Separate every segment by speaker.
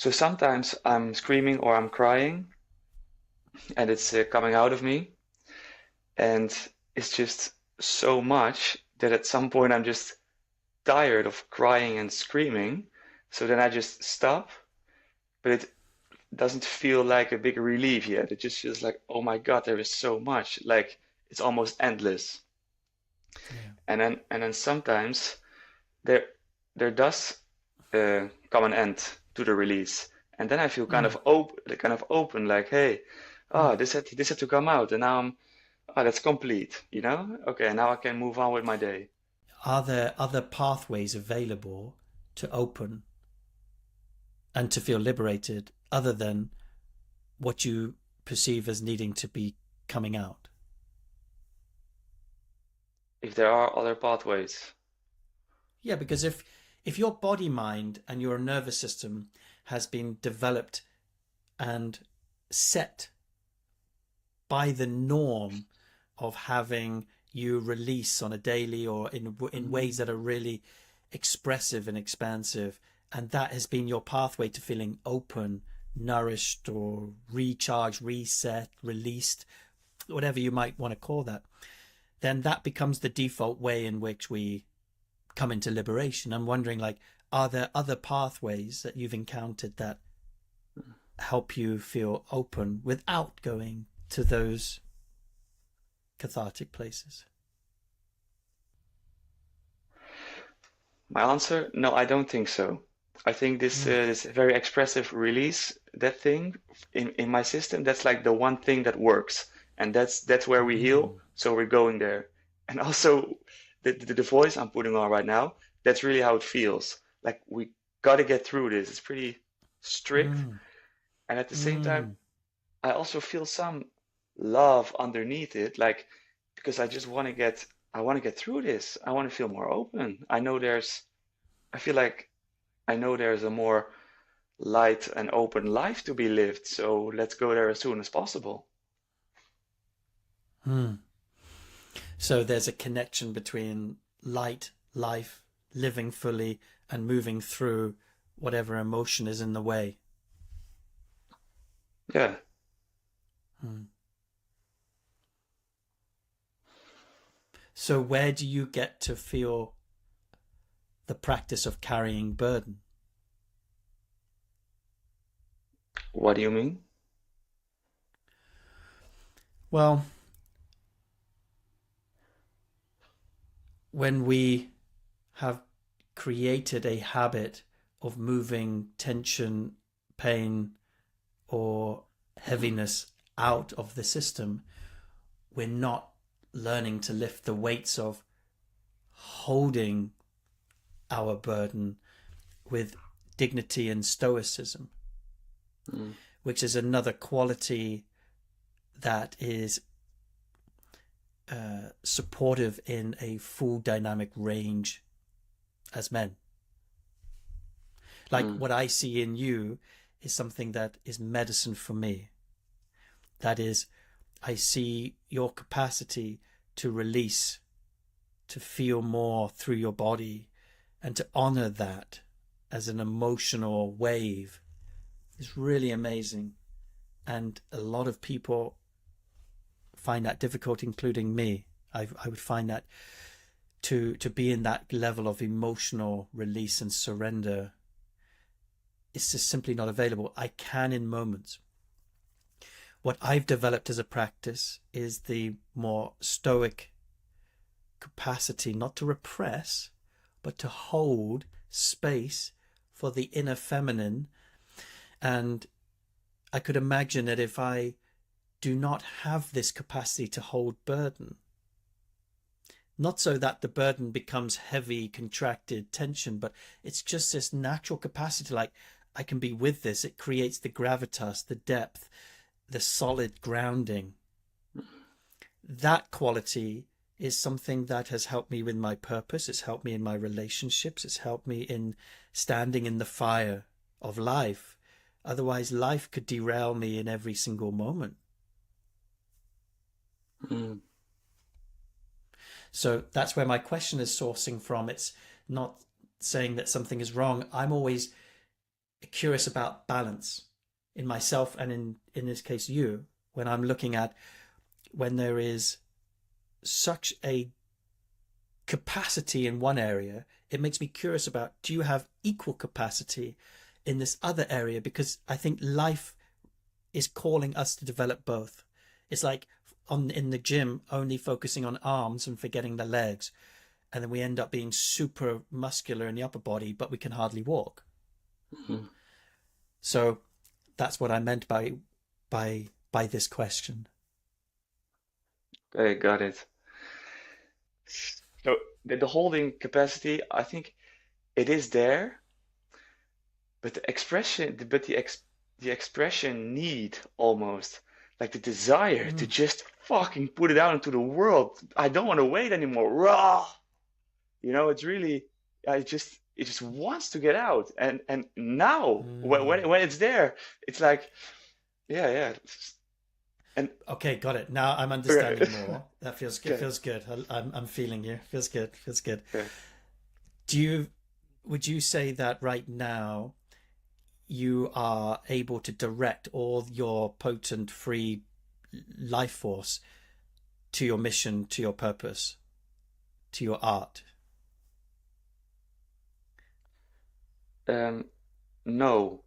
Speaker 1: So sometimes I'm screaming or I'm crying and it's coming out of me, and it's just so much that at some point I'm just tired of crying and screaming. So then I just stop, but it doesn't feel like a big relief yet. It just feels like, oh my God, there is so much. Like it's almost endless.
Speaker 2: Yeah.
Speaker 1: And then sometimes there there does come an end to the release. And then I feel
Speaker 2: Mm,
Speaker 1: kind of open, like, hey,
Speaker 2: mm.
Speaker 1: this had to come out, and now that's complete, you know? Okay, now I can move on with my day.
Speaker 2: Are there other pathways available to open and to feel liberated other than what you perceive as needing to be coming out?
Speaker 1: If there are other pathways.
Speaker 2: Yeah, because if your body mind and your nervous system has been developed and set by the norm of having you release on a daily or in ways that are really expressive and expansive, and that has been your pathway to feeling open, nourished, or recharged, reset, released, whatever you might want to call that, then that becomes the default way in which we come into liberation. I'm wondering, like, are there other pathways that you've encountered that help you feel open without going to those cathartic places?
Speaker 1: My answer, no, I don't think so. I think
Speaker 2: Mm.
Speaker 1: this very expressive release, that thing in my system, that's like the one thing that works, and that's where we heal.
Speaker 2: Mm.
Speaker 1: So we're going there. And also, the voice I'm putting on right now, that's really how it feels. Like we got to get through this. It's pretty strict,
Speaker 2: Mm.
Speaker 1: and at the same time,
Speaker 2: Mm.
Speaker 1: I also feel some love underneath it, like because I want to get through this. I want to feel more open. I feel like I know there's a more light and open life to be lived, so let's go there as soon as possible.
Speaker 2: Mm. So there's a connection between light, life, living fully, and moving through whatever emotion is in the way.
Speaker 1: Yeah.
Speaker 2: Mm. So where do you get to feel the practice of carrying burden?
Speaker 1: What do you mean?
Speaker 2: Well, when we have created a habit of moving tension, pain, or heaviness out of the system, we're not learning to lift the weights of holding our burden with dignity and stoicism,
Speaker 1: Mm,
Speaker 2: which is another quality that is supportive in a full dynamic range as men. Like
Speaker 1: mm,
Speaker 2: what I see in you is something that is medicine for me. That is, I see your capacity to release, to feel more through your body, and to honor that as an emotional wave is really amazing. And a lot of people find that difficult, including me. I would find that to be in that level of emotional release and surrender, it's just simply not available. I can in moments. What I've developed as a practice is the more stoic capacity not to repress, but to hold space for the inner feminine. And I could imagine that if I do not have this capacity to hold burden, not so that the burden becomes heavy, contracted tension, but it's just this natural capacity, like I can be with this. It creates the gravitas, the depth, the solid grounding. That quality is something that has helped me with my purpose. It's helped me in my relationships. It's helped me in standing in the fire of life. Otherwise, life could derail me in every single moment.
Speaker 1: mm,
Speaker 2: So that's where my question is sourcing from. It's not saying that something is wrong. I'm always curious about balance in myself and in this case you, when I'm looking at when there is such a capacity in one area, it makes me curious about, do you have equal capacity in this other area? Because I think life is calling us to develop both. It's like in the gym only focusing on arms and forgetting the legs, and then we end up being super muscular in the upper body, but we can hardly walk.
Speaker 1: Mhm.
Speaker 2: So that's what I meant by this question.
Speaker 1: Okay, got it. So the holding capacity, I think it is there, but the expression need almost like the desire to
Speaker 2: Mm,
Speaker 1: just fucking put it out into the world. I don't want to wait anymore. Raw. It's really, it just wants to get out. And now
Speaker 2: mm.
Speaker 1: when it's there, it's like, yeah, yeah. And
Speaker 2: Okay, got it. Now I'm
Speaker 1: okay,
Speaker 2: understanding more. That feels good.
Speaker 1: okay,
Speaker 2: Feels good. I'm feeling you. Feels good. Feels good.
Speaker 1: okay.
Speaker 2: Do you Would you say that right now you are able to direct all your potent free life force to your mission, to your purpose, to your art?
Speaker 1: Um, no,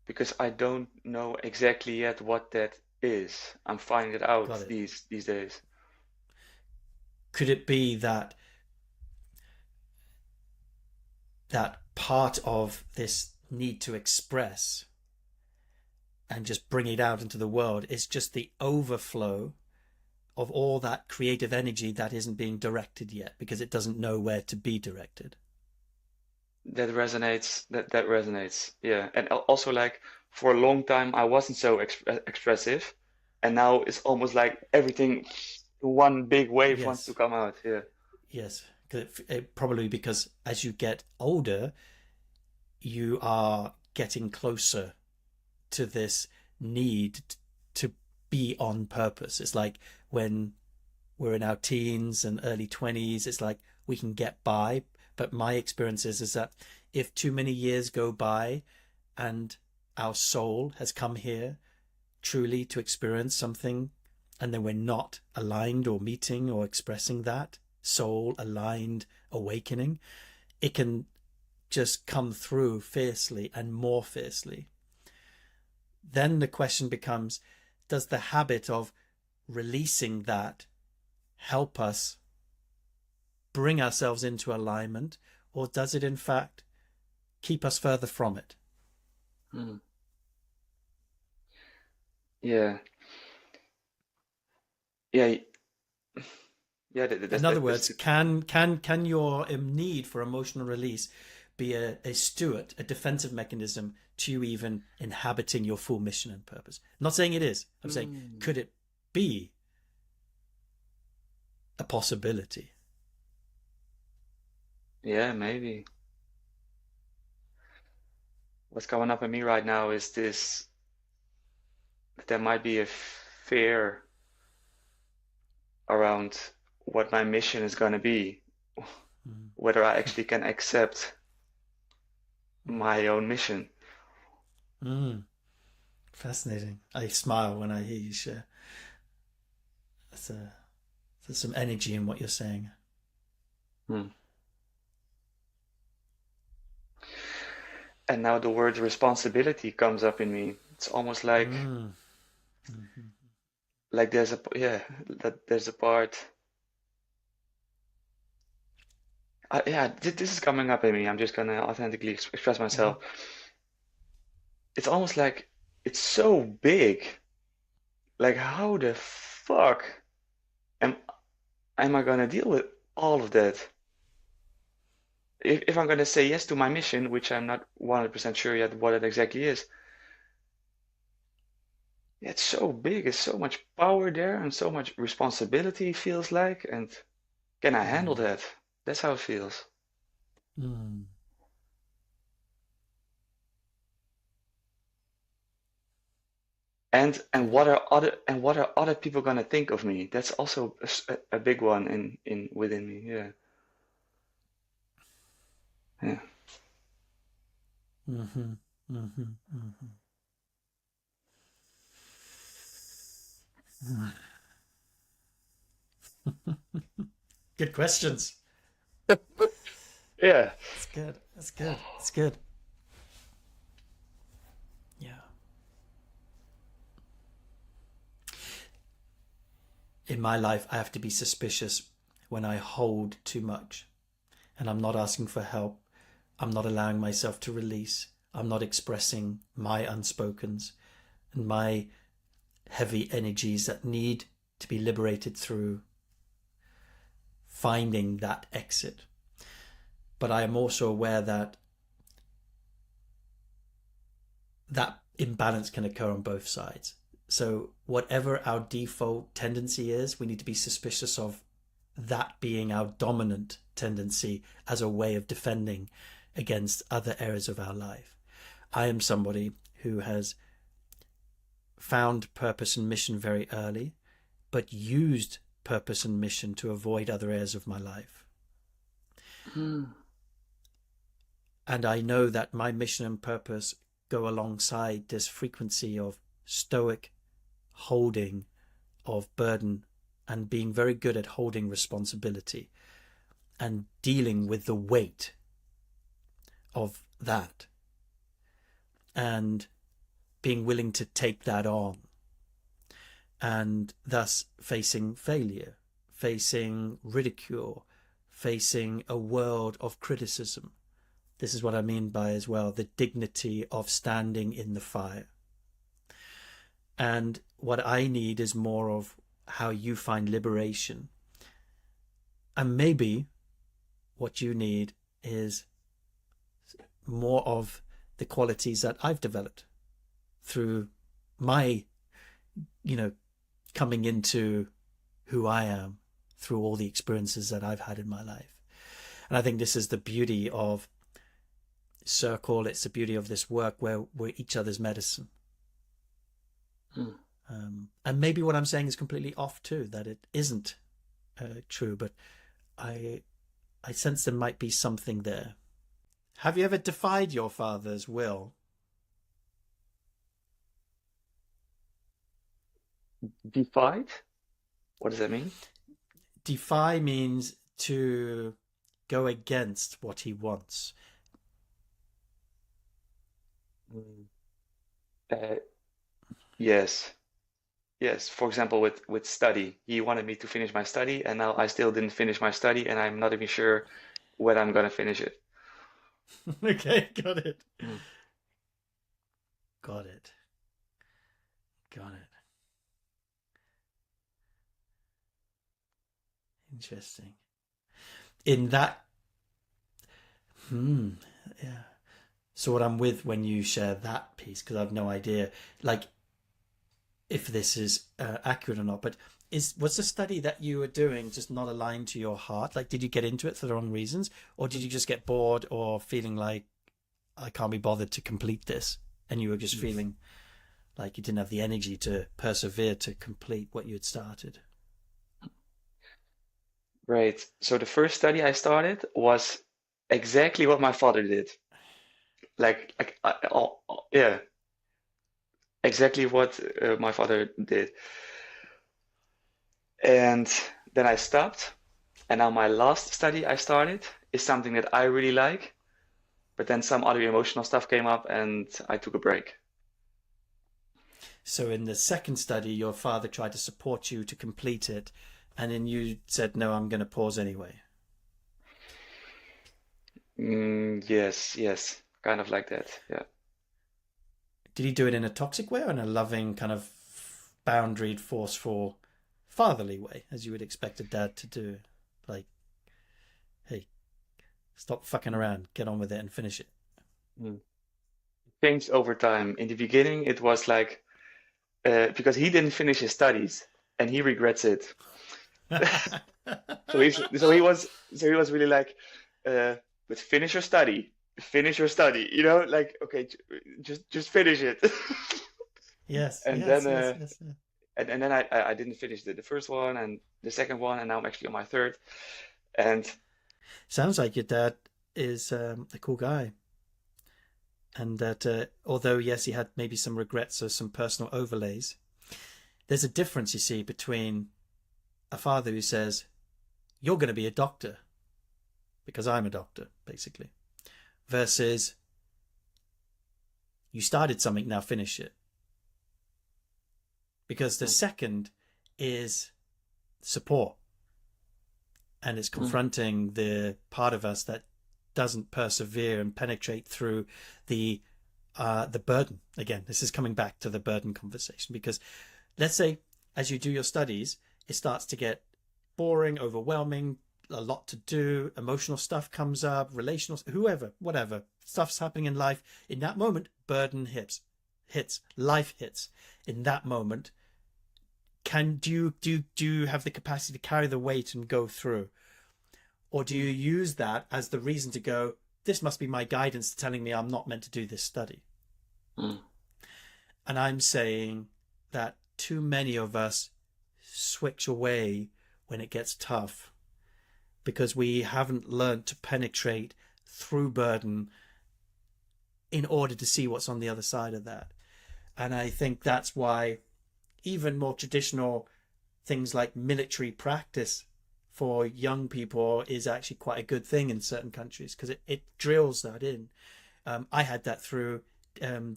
Speaker 1: because I don't know exactly yet what that is. I'm finding it out
Speaker 2: Got it.
Speaker 1: these days.
Speaker 2: Could it be that part of this need to express and just bring it out into the world is just the overflow of all that creative energy that isn't being directed yet because it doesn't know where to be directed?
Speaker 1: That resonates. That resonates. Yeah, and also like for a long time I wasn't so expressive, and now it's almost like everything, one big wave wants to
Speaker 2: Yes,
Speaker 1: come out. Yeah.
Speaker 2: yes. Probably because as you get older, you are getting closer to this need to be on purpose. It's like when we're in our teens and early 20s, it's like we can get by. But my experience is that if too many years go by and our soul has come here truly to experience something, and then we're not aligned or meeting or expressing that soul aligned awakening, it can just come through fiercely and more fiercely. Then the question becomes, does the habit of releasing that help us bring ourselves into alignment, or does it in fact keep us further from it?
Speaker 1: Mm. Yeah. Yeah. Yeah.
Speaker 2: In other
Speaker 1: That's
Speaker 2: words, can your need for emotional release be a steward, a defensive mechanism to you even inhabiting your full mission and purpose? I'm not saying it is. I'm saying,
Speaker 1: mm,
Speaker 2: could it be a possibility?
Speaker 1: yeah, maybe. What's coming up in me right now is this, there might be a fear around what my mission is going to be,
Speaker 2: Mm,
Speaker 1: whether I actually can accept
Speaker 2: mm,
Speaker 1: my own mission.
Speaker 2: mm. Fascinating. I smile when I hear you share. That's a, there's some energy in what you're saying.
Speaker 1: Hmm. And now the word responsibility comes up in me. It's almost
Speaker 2: Mm, mhm,
Speaker 1: like there's a yeah, that there's a part. Yeah, this is coming up in me. I'm just gonna authentically express
Speaker 2: mhm,
Speaker 1: myself. It's almost like it's so big. Like how the fuck am am I gonna deal with all of that? If I'm gonna say yes to my mission, which I'm not 100% sure yet what it exactly is, yeah, it's so big. It's so much power there and so much responsibility feels like. And can I handle
Speaker 2: mm,
Speaker 1: that? That's how it feels.
Speaker 2: mm.
Speaker 1: And
Speaker 2: Got it.
Speaker 1: what are other people gonna think of me? That's also a big one in within me. Yeah, yeah.
Speaker 2: Hmm. Mm-hmm. Mm-hmm. Good questions.
Speaker 1: Yeah.
Speaker 2: That's good. That's good. That's good. Yeah. In my life, I have to be suspicious when I hold too much and I'm not asking for help. I'm not allowing myself to release. I'm not expressing my unspokens and my heavy energies that need to be liberated through finding that exit. But I am also aware that that imbalance can occur on both sides. So whatever our default tendency is, we need to be suspicious of that being our dominant tendency as a way of defending against other areas of our life. I am somebody who has found purpose and mission very early, but used purpose and mission to avoid other areas of my life.
Speaker 1: Mm.
Speaker 2: And I know that my mission and purpose go alongside this frequency of stoic holding of burden and being very good at holding responsibility and dealing with the weight of that and being willing to take that on, and thus facing failure, facing ridicule, facing a world of criticism. This is what I mean by, as well, the dignity of standing in the fire. And what I need is more of how you find liberation. And maybe what you need is more of the qualities that I've developed through my, coming into who I am through all the experiences that I've had in my life. And I think this is the beauty of Circle. It's the beauty of this work where we're each other's medicine. And maybe what I'm saying is completely off too, that it isn't true, but I sense there might be something there. Have you ever defied your father's will?
Speaker 1: Defied? What does that mean?
Speaker 2: Defy means to go against what he wants.
Speaker 1: Uh, yes. Yes. For example, with study, he wanted me to finish my study, and now I still didn't finish my study, and I'm not even sure when I'm gonna finish it.
Speaker 2: Okay, got it.
Speaker 1: Mm.
Speaker 2: Got it. Got it. Interesting. In that, yeah. So what I'm with when you share that piece, because I've no idea, like, if this is accurate or not, but was the study that you were doing just not aligned to your heart? Like, did you get into it for the wrong reasons, or did you just get bored or feeling like I can't be bothered to complete this, and you were just feeling like you didn't have the energy to persevere to complete what you had started?
Speaker 1: Right. So the first study I started was exactly what my father did. Yeah, exactly what my father did. And then I stopped, and now my last study I started is something that I really like, but then some other emotional stuff came up, and I took a break.
Speaker 2: So in the second study, your father tried to support you to complete it, and then you said, no, I'm going to pause anyway.
Speaker 1: Yes, yes, kind of like that. Yeah.
Speaker 2: Did he do it in a toxic way or in a loving, kind of boundaried, forceful, fatherly way, as you would expect a dad to do? Like, hey, stop fucking around, get on with it and finish it.
Speaker 1: Mm. Changed over time. In the beginning, it was like because he didn't finish his studies and he regrets it. So he was really like, but finish your study, like okay, just finish it.
Speaker 2: Yes,
Speaker 1: And
Speaker 2: yes,
Speaker 1: then
Speaker 2: yes, yes, yes.
Speaker 1: and then I didn't finish the first one and the second one, and now I'm actually on my third. And
Speaker 2: Sounds like your dad is a cool guy. And that although, yes, he had maybe some regrets or some personal overlays, there's a difference, you see, between a father who says, you're going to be a doctor because I'm a doctor, basically, versus you started something, now finish it. Because the second is support, and it's confronting the part of us that doesn't persevere and penetrate through the burden. Again, this is coming back to the burden conversation, because let's say as you do your studies, it starts to get boring, overwhelming, a lot to do, emotional stuff comes up, relational, whoever, whatever, stuff's happening in life. In that moment, burden hits, life hits. In that moment, do you have the capacity to carry the weight and go through? Or do you use that as the reason to go, this must be my guidance telling me I'm not meant to do this study? And I'm saying that too many of us switch away when it gets tough, because we haven't learned to penetrate through burden in order to see what's on the other side of that. And I think that's why even more traditional things like military practice for young people is actually quite a good thing in certain countries, because it drills that in. I had that through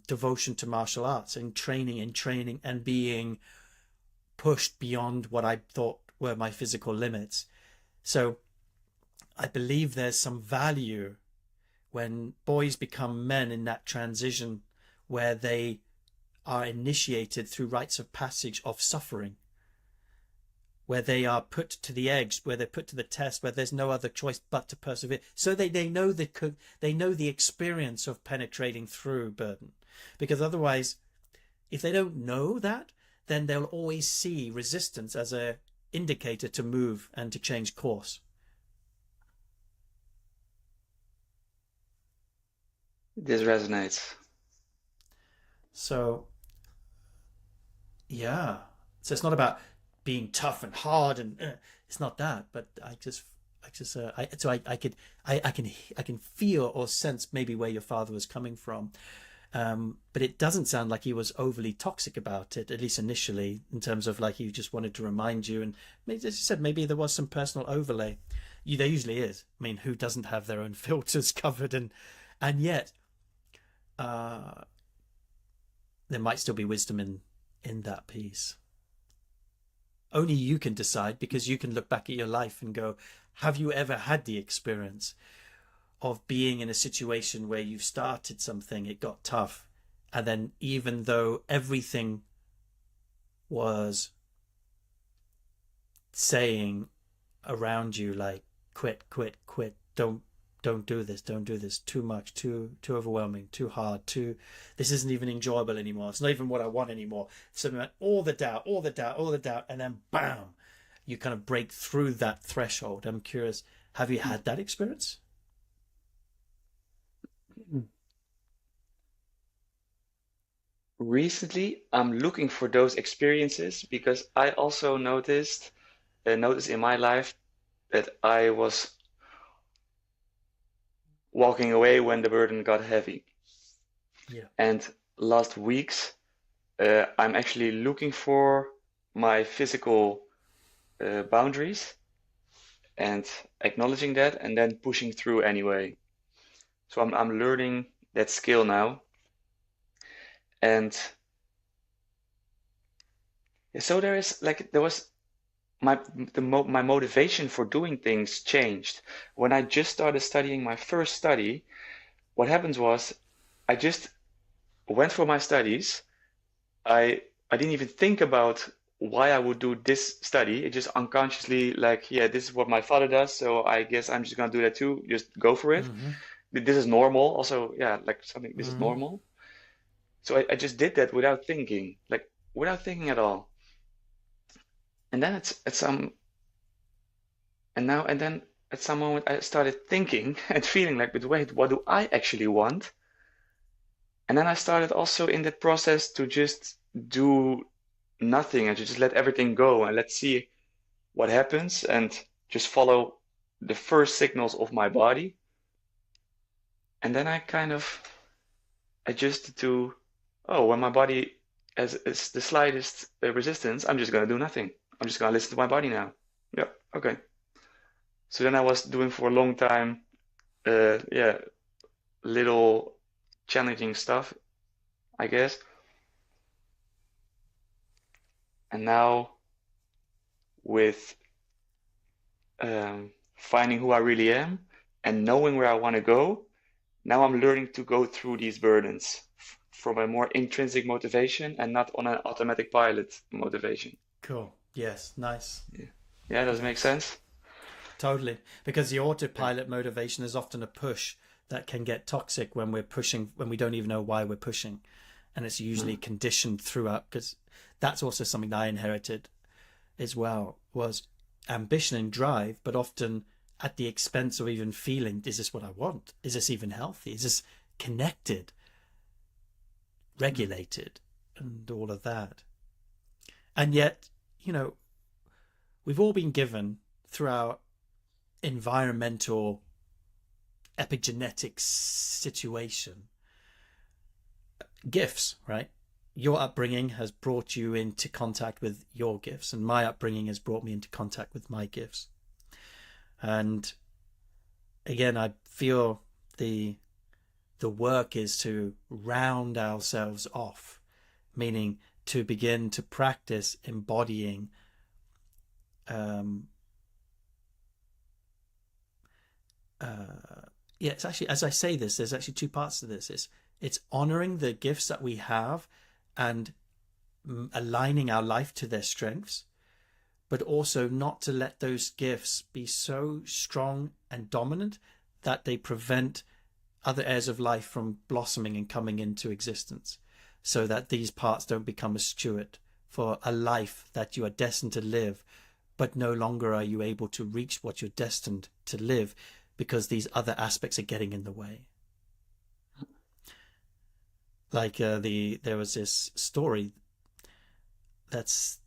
Speaker 2: devotion to martial arts and training and being pushed beyond what I thought were my physical limits. So I believe there's some value when boys become men in that transition, where they are initiated through rites of passage of suffering, where they are put to the edge, where they're put to the test, where there's no other choice but to persevere. So they know the experience of penetrating through burden. Because otherwise, if they don't know that, then they'll always see resistance as an indicator to move and to change course.
Speaker 1: This resonates.
Speaker 2: So, yeah. So it's not about being tough and hard, and it's not that. But I can feel or sense maybe where your father was coming from. But it doesn't sound like he was overly toxic about it, at least initially, in terms of like he just wanted to remind you. And maybe, as you said, maybe there was some personal overlay. There usually is. I mean, who doesn't have their own filters covered? And yet, there might still be wisdom in that piece. Only you can decide, because you can look back at your life and go, have you ever had the experience of being in a situation where you've started something, it got tough, and then even though everything was saying around you like, quit, don't do this, too much, too overwhelming, too hard, this isn't even enjoyable anymore, it's not even what I want anymore. So all the doubt, and then bam, you kind of break through that threshold. I'm curious, have you had that experience?
Speaker 1: Recently, I'm looking for those experiences, because I also noticed in my life that I was walking away when the burden got heavy.
Speaker 2: Yeah.
Speaker 1: And last weeks, I'm actually looking for my physical boundaries and acknowledging that, and then pushing through anyway. So I'm learning that skill now. And so there was my motivation for doing things changed. When I just started studying my first study, what happens was I just went for my studies. I didn't even think about why I would do this study. It just unconsciously, like, yeah, this is what my father does, so I guess I'm just gonna do that too. Just go for it.
Speaker 2: Mm-hmm.
Speaker 1: This is normal. Also, yeah, like something, this is
Speaker 2: Mm-hmm.
Speaker 1: normal. So I just did that without thinking, like without thinking at all. And then then at some moment I started thinking and feeling like, but wait, what do I actually want? And then I started also in that process to just do nothing and to just let everything go and let's see what happens, and just follow the first signals of my body. And then I kind of adjusted to, oh, when my body has the slightest resistance, I'm just gonna do nothing. I'm just gonna listen to my body now. Yeah, okay. So then I was doing for a long time, yeah, little challenging stuff, I guess. And now with finding who I really am and knowing where I want to go, now I'm learning to go through these burdens from a more intrinsic motivation and not on an automatic pilot motivation.
Speaker 2: Cool. Yes. Nice.
Speaker 1: Yeah, yeah, does it make
Speaker 2: Yes.
Speaker 1: sense?
Speaker 2: Totally. Because the
Speaker 1: Yeah.
Speaker 2: autopilot motivation is often a push that can get toxic when we're pushing, when we don't even know why we're pushing. And it's usually
Speaker 1: Mm.
Speaker 2: conditioned throughout, because that's also something that I inherited as well, was ambition and drive, but often at the expense of even feeling, is this what I want? Is this even healthy? Is this connected, regulated, and all of that? And yet, you know, we've all been given through our environmental epigenetic situation gifts, right? Your upbringing has brought you into contact with your gifts, and my upbringing has brought me into contact with my gifts. And again, I feel the work is to round ourselves off, meaning to begin to practice embodying yeah, it's actually, as I say this, there's actually two parts to this. It's honoring the gifts that we have and aligning our life to their strengths, but also not to let those gifts be so strong and dominant that they prevent other areas of life from blossoming and coming into existence, so that these parts don't become a steward for a life that you are destined to live, but no longer are you able to reach what you're destined to live because these other aspects are getting in the way. Like there was this story that's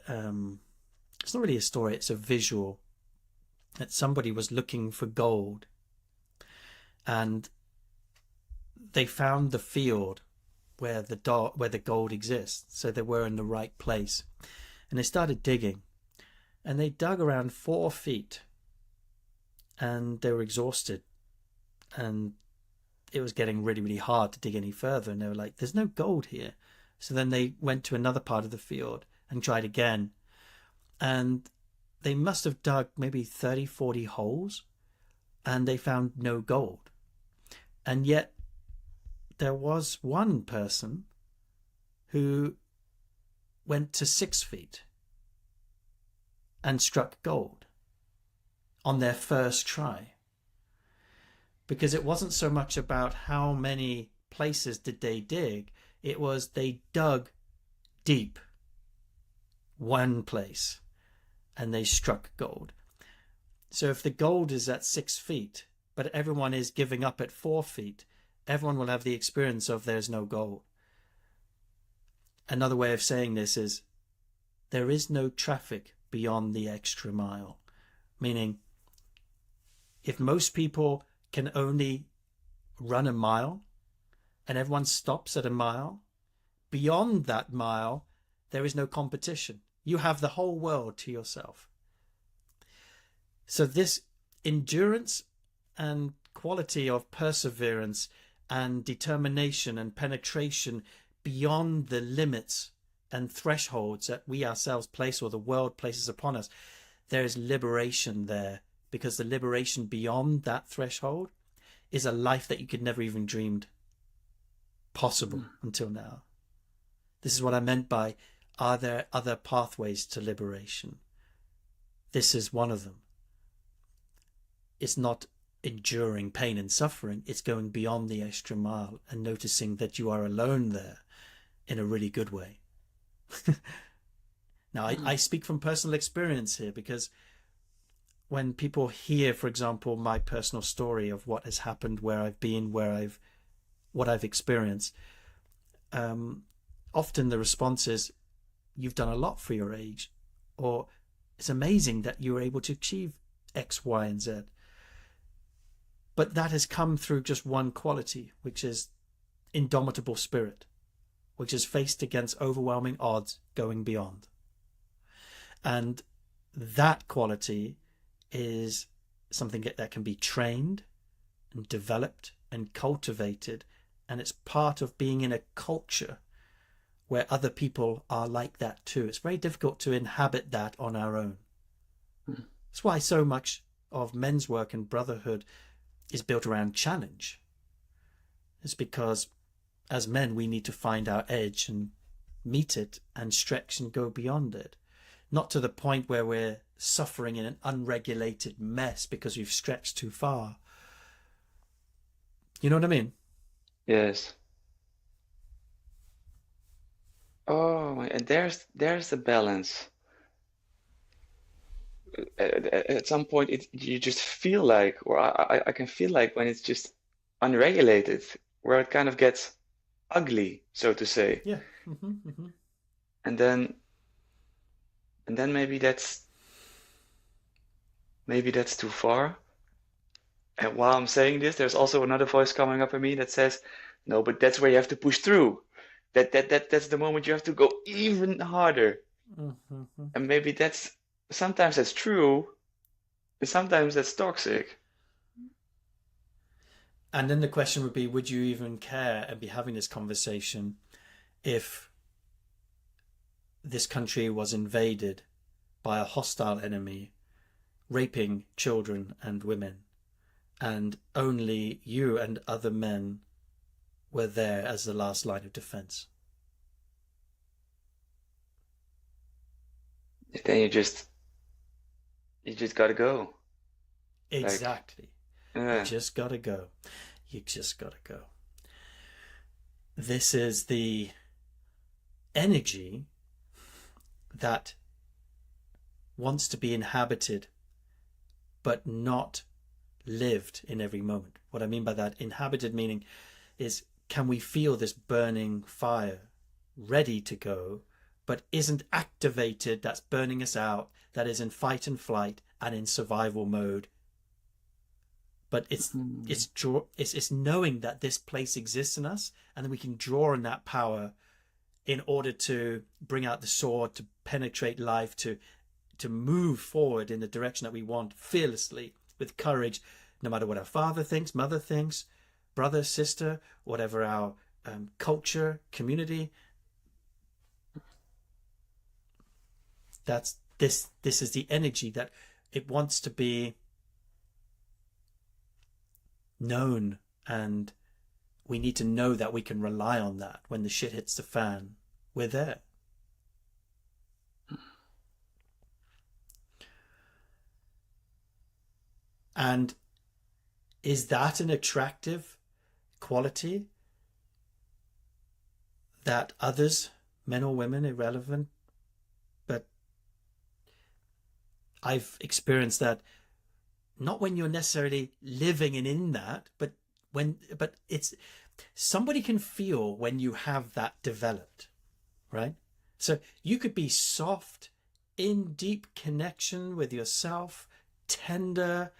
Speaker 2: it's not really a story, it's a visual, that somebody was looking for gold and they found the field where the gold exists, so they were in the right place, and they started digging, and they dug around 4 feet, and they were exhausted, and it was getting really, really hard to dig any further, and they were like, there's no gold here. So then they went to another part of the field and tried again, and they must have dug maybe 30-40 holes, and they found no gold. And yet there was one person who went to 6 feet and struck gold on their first try, because it wasn't so much about how many places did they dig, it was they dug deep one place and they struck gold. So if the gold is at 6 feet, but everyone is giving up at 4 feet, everyone will have the experience of there's no gold. Another way of saying this is there is no traffic beyond the extra mile, meaning if most people can only run a mile and everyone stops at a mile, beyond that mile there is no competition. You have the whole world to yourself. So this endurance and quality of perseverance and determination and penetration beyond the limits and thresholds that we ourselves place or the world places upon us, there is liberation there, because the liberation beyond that threshold is a life that you could never even dreamed possible until now. This is what I meant by, are there other pathways to liberation? This is one of them. It's not enduring pain and suffering, it's going beyond the extra mile and noticing that you are alone there in a really good way. Now, I speak from personal experience here, because when people hear, for example, my personal story of what has happened, where I've been, what I've experienced, often the response is, you've done a lot for your age, or it's amazing that you were able to achieve X, Y, and Z. But that has come through just one quality, which is indomitable spirit, which is faced against overwhelming odds going beyond. And that quality is something that can be trained and developed and cultivated, and it's part of being in a culture where other people are like that too. It's very difficult to inhabit that on our own. That's why so much of men's work and brotherhood is built around challenge. It's because as men we need to find our edge and meet it and stretch and go beyond it. Not to the point where we're suffering in an unregulated mess because we've stretched too far. You know what I mean?
Speaker 1: Yes. Oh, and there's the balance. At some point, you just feel like, or I can feel like when it's just unregulated, where it kind of gets ugly, so to say,
Speaker 2: Yeah. Mm-hmm.
Speaker 1: and then maybe that's too far. And while I'm saying this, there's also another voice coming up in me that says, "No, but that's where you have to push through. That's the moment you have to go even harder."
Speaker 2: Mm-hmm.
Speaker 1: And maybe sometimes that's true, and sometimes that's toxic.
Speaker 2: And then the question would be, would you even care and be having this conversation if this country was invaded by a hostile enemy, raping children and women, and only you and other men were there as the last line of defense?
Speaker 1: Then you just gotta go. Like,
Speaker 2: Exactly. You
Speaker 1: uh,
Speaker 2: just gotta go. You just gotta go. This is the energy that wants to be inhabited but not lived in every moment. What I mean by that, inhabited meaning is, can we feel this burning fire ready to go but isn't activated, that's burning us out, that is in fight and flight and in survival mode? But it's knowing that this place exists in us, and then we can draw on that power in order to bring out the sword, to penetrate life, to move forward in the direction that we want fearlessly, with courage, no matter what our father thinks, mother thinks, brother, sister, whatever our culture, community. That's this is the energy that it wants to be known, and we need to know that we can rely on that when the shit hits the fan. We're there. And is that an attractive quality that others, men or women, irrelevant, but I've experienced that not when you're necessarily living and in that, but it's somebody can feel when you have that developed, right? So you could be soft, in deep connection with yourself, tender,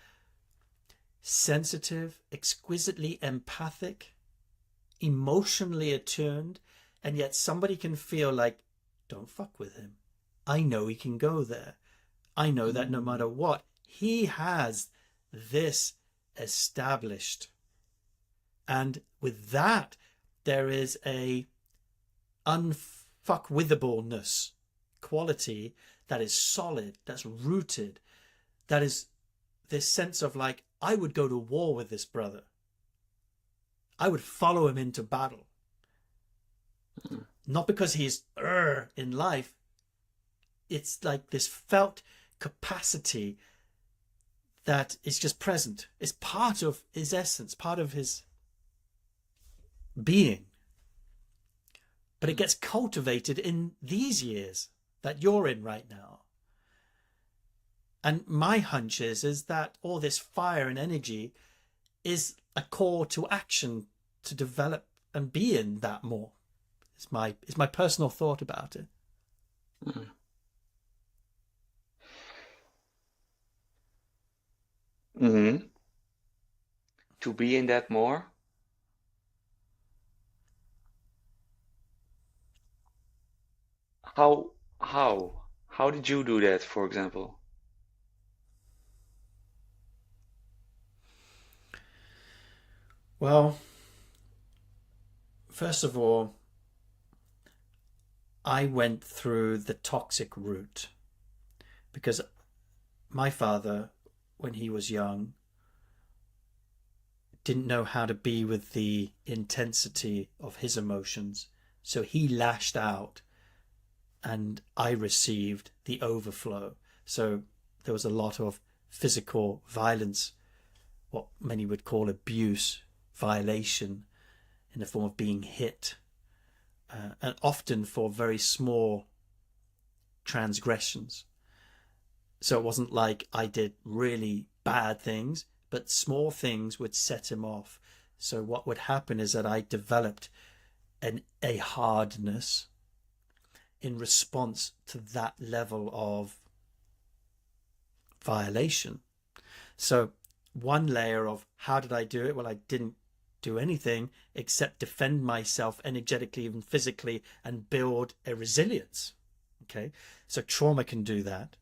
Speaker 2: sensitive, exquisitely empathic, emotionally attuned, and yet somebody can feel like, don't fuck with him. I know he can go there. I know that no matter what, he has this established. And with that, there is a unfuckwithableness quality that is solid, that's rooted, that is this sense of like, I would go to war with this brother. I would follow him into battle. Not because he's in life. It's like this felt capacity that is just present. It's part of his essence, part of his being. But it gets cultivated in these years that you're in right now. And my hunch is that all this fire and energy is a call to action to develop and be in that more. It's my personal thought about it.
Speaker 1: Mm-hmm. To be in that more. How how did you do that, for example?
Speaker 2: Well, first of all, I went through the toxic route because my father, when he was young, didn't know how to be with the intensity of his emotions. So he lashed out and I received the overflow. So there was a lot of physical violence, what many would call abuse, violation, in the form of being hit, and often for very small transgressions. So it wasn't like I did really bad things, but small things would set him off. So what would happen is that I developed a hardness in response to that level of violation. So one layer of how did I do it? Well, I didn't do anything except defend myself energetically, even physically, and build a resilience. Okay, so trauma can do that.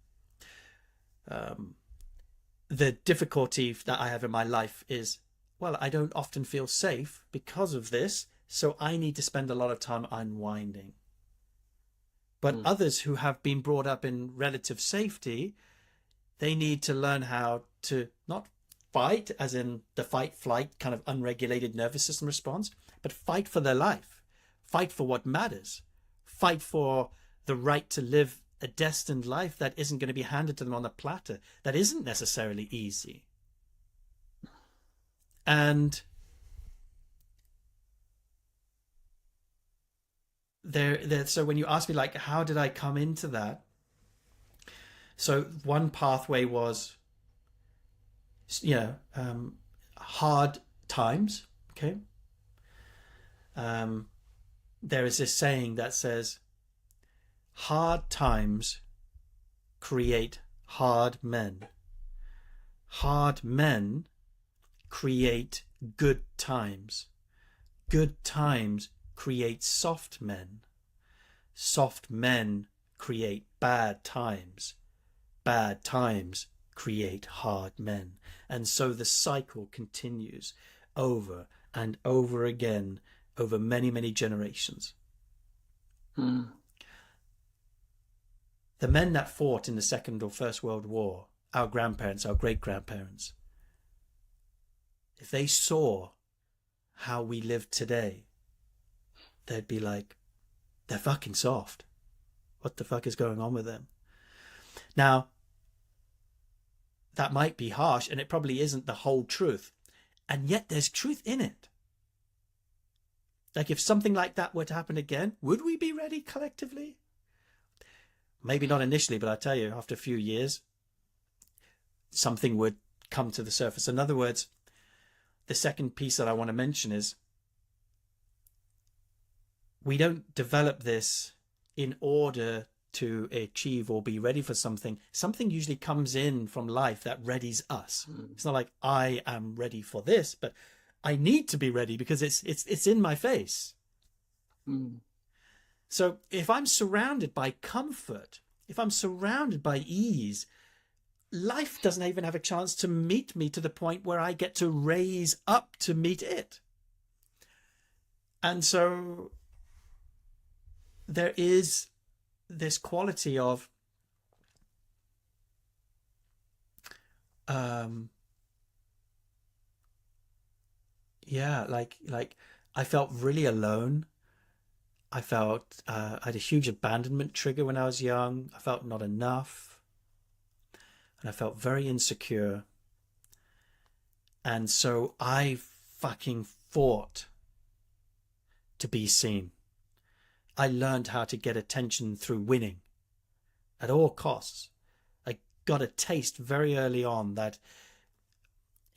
Speaker 2: The difficulty that I have in my life is, well, I don't often feel safe because of this, so I need to spend a lot of time unwinding. But
Speaker 1: Mm.
Speaker 2: others who have been brought up in relative safety, they need to learn how to not fight, as in the fight flight kind of unregulated nervous system response, but fight for their life, fight for what matters, fight for the right to live a destined life that isn't going to be handed to them on a platter, that isn't necessarily easy. And so when you ask me, like, how did I come into that? So one pathway was, you know, hard times. Okay. There is this saying that says, hard times create hard men. Hard men create good times. Good times create soft men. Soft men create bad times. Bad times create hard men. And so the cycle continues over and over again over many, many generations.
Speaker 1: Mm.
Speaker 2: The men that fought in the Second or First World War, our grandparents, our great-grandparents, if they saw how we live today, they'd be like, they're fucking soft. What the fuck is going on with them? Now, that might be harsh, and it probably isn't the whole truth. And yet there's truth in it. Like, if something like that were to happen again, would we be ready collectively? Maybe not initially, but I tell you, after a few years, something would come to the surface. In other words, the second piece that I want to mention is, we don't develop this in order to achieve or be ready for something. Something usually comes in from life that readies us. It's not like I am ready for this, but I need to be ready because it's in my face.
Speaker 1: Mm.
Speaker 2: So if I'm surrounded by comfort, if I'm surrounded by ease, life doesn't even have a chance to meet me to the point where I get to raise up to meet it. And so there is this quality of like I felt really alone. I felt I had a huge abandonment trigger when I was young. I felt not enough, and I felt very insecure. And so I fucking fought to be seen. I learned how to get attention through winning at all costs. I got a taste very early on that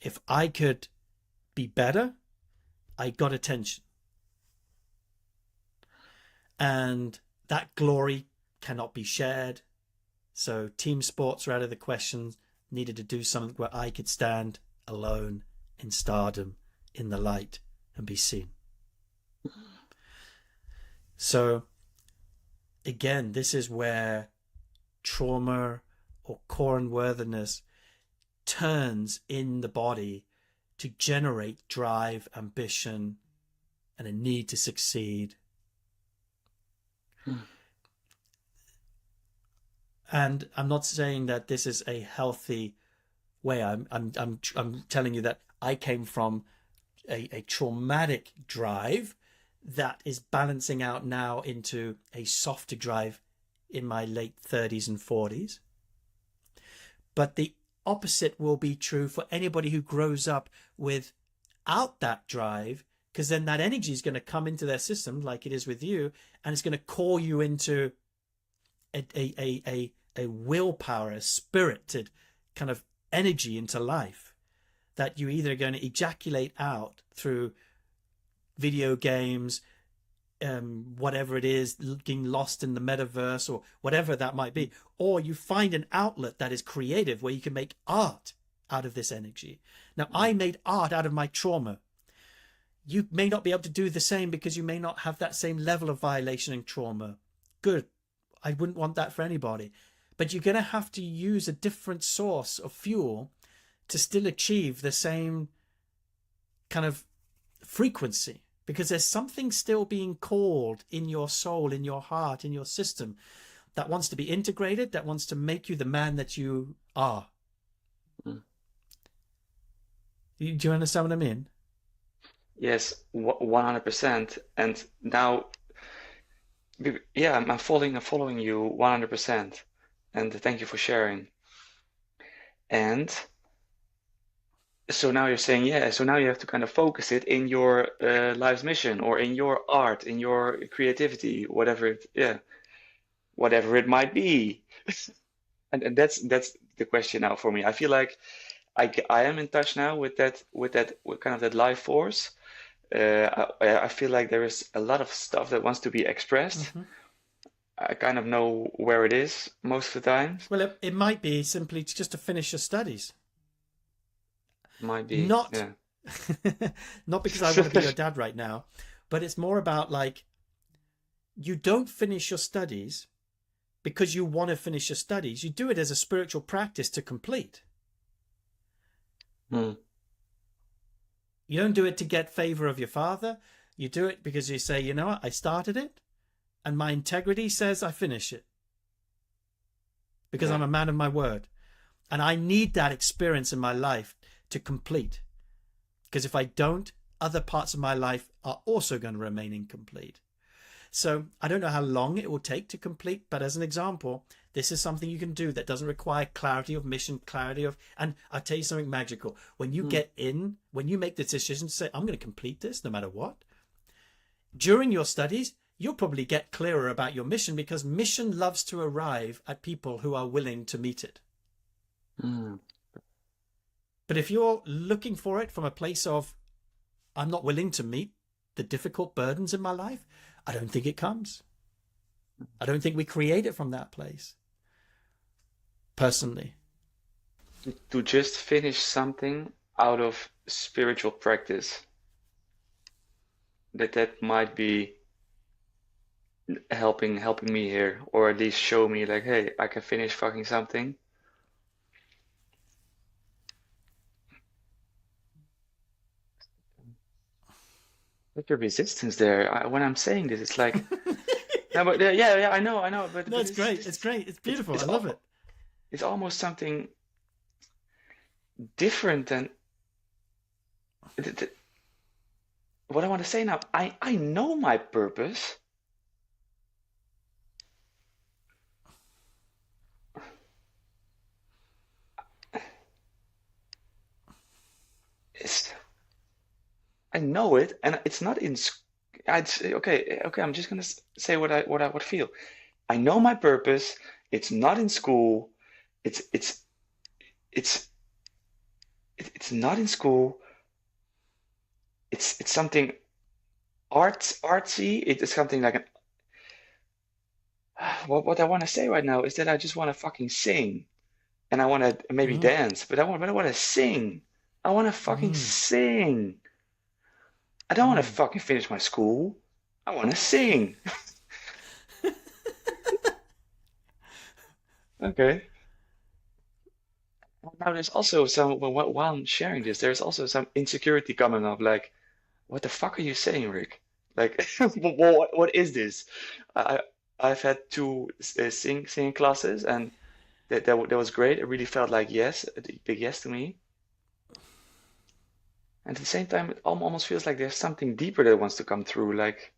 Speaker 2: if I could be better, I got attention. And that glory cannot be shared. So team sports were out of the question. Needed to do something where I could stand alone in stardom, in the light, and be seen. So again, this is where trauma or core unworthiness turns in the body to generate drive, ambition, and a need to succeed.
Speaker 1: Mm.
Speaker 2: And I'm not saying that this is a healthy way. I'm telling you that I came from a traumatic drive that is balancing out now into a softer drive in my late 30s and 40s. But the opposite will be true for anybody who grows up without that drive, because then that energy is going to come into their system like it is with you, and it's going to call you into a willpower, a spirited kind of energy into life that you're either going to ejaculate out through video games, whatever it is, getting lost in the metaverse or whatever that might be, or you find an outlet that is creative where you can make art out of this energy. Now, I made art out of my trauma. You may not be able to do the same because you may not have that same level of violation and trauma. Good. I wouldn't want that for anybody. But you're going to have to use a different source of fuel to still achieve the same kind of frequency, because there's something still being called in your soul, in your heart, in your system that wants to be integrated, that wants to make you the man that you are.
Speaker 1: Mm.
Speaker 2: Do you understand what I mean?
Speaker 1: Yes, 100%. And now, yeah, I'm following you 100%. And thank you for sharing. And so now you're saying, yeah, so now you have to kind of focus it in your life's mission or in your art, in your creativity, whatever it might be. And that's the question now for me. I feel like I am in touch now with kind of that life force. I feel like there is a lot of stuff that wants to be expressed.
Speaker 2: Mm-hmm.
Speaker 1: I kind of know where it is most of the times.
Speaker 2: Well, it might be simply just to finish your studies.
Speaker 1: Might be,
Speaker 2: Not,
Speaker 1: yeah.
Speaker 2: not because I want to be your dad right now, but it's more about like, you don't finish your studies because you want to finish your studies. You do it as a spiritual practice to complete.
Speaker 1: Hmm.
Speaker 2: You don't do it to get favor of your father. You do it because you say, you know what, I started it and my integrity says I finish it because I'm
Speaker 1: Yeah.
Speaker 2: a man of my word. And I need that experience in my life to complete. Because if I don't, other parts of my life are also going to remain incomplete. So I don't know how long it will take to complete, but as an example, this is something you can do that doesn't require clarity of mission, clarity of, and I'll tell you something magical. When you
Speaker 1: Hmm.
Speaker 2: when you make the decision to say, I'm going to complete this no matter what, during your studies, you'll probably get clearer about your mission, because mission loves to arrive at people who are willing to meet it.
Speaker 1: Hmm.
Speaker 2: But if you're looking for it from a place of, I'm not willing to meet the difficult burdens in my life, I don't think it comes. I don't think we create it from that place, personally.
Speaker 1: To just finish something out of spiritual practice, that might be helping me here, or at least show me like, hey, I can finish fucking something. Like your resistance there. When I'm saying this, it's like, no, but yeah, I know,
Speaker 2: No,
Speaker 1: but
Speaker 2: it's
Speaker 1: it's
Speaker 2: great. It's
Speaker 1: just
Speaker 2: great. It's
Speaker 1: it's
Speaker 2: beautiful. I
Speaker 1: it's
Speaker 2: love it.
Speaker 1: al it's almost something different than th th what I want to say now. I know my purpose. It's, I know it, and it's not in. I'd say, okay. I'm just gonna say what I feel. I know my purpose. It's not in school. It's it's it's it's not in school. It's something artsy. It's something like an. What I want to say right now is that I just want to fucking sing, and I want to maybe
Speaker 2: Mm,
Speaker 1: dance, but I want to sing. I want to fucking
Speaker 2: mm,
Speaker 1: sing. I don't want to
Speaker 2: mm.
Speaker 1: fucking finish my school. I want to sing. Okay. Well, now there's also some, while I'm sharing this, there's also some insecurity coming up. Like, what the fuck are you saying, Rick? Like, what is this? I, I've had two singing classes, and that was great. It really felt like yes, a big yes to me. And at the same time, it almost feels like there's something deeper that wants to come through. Like,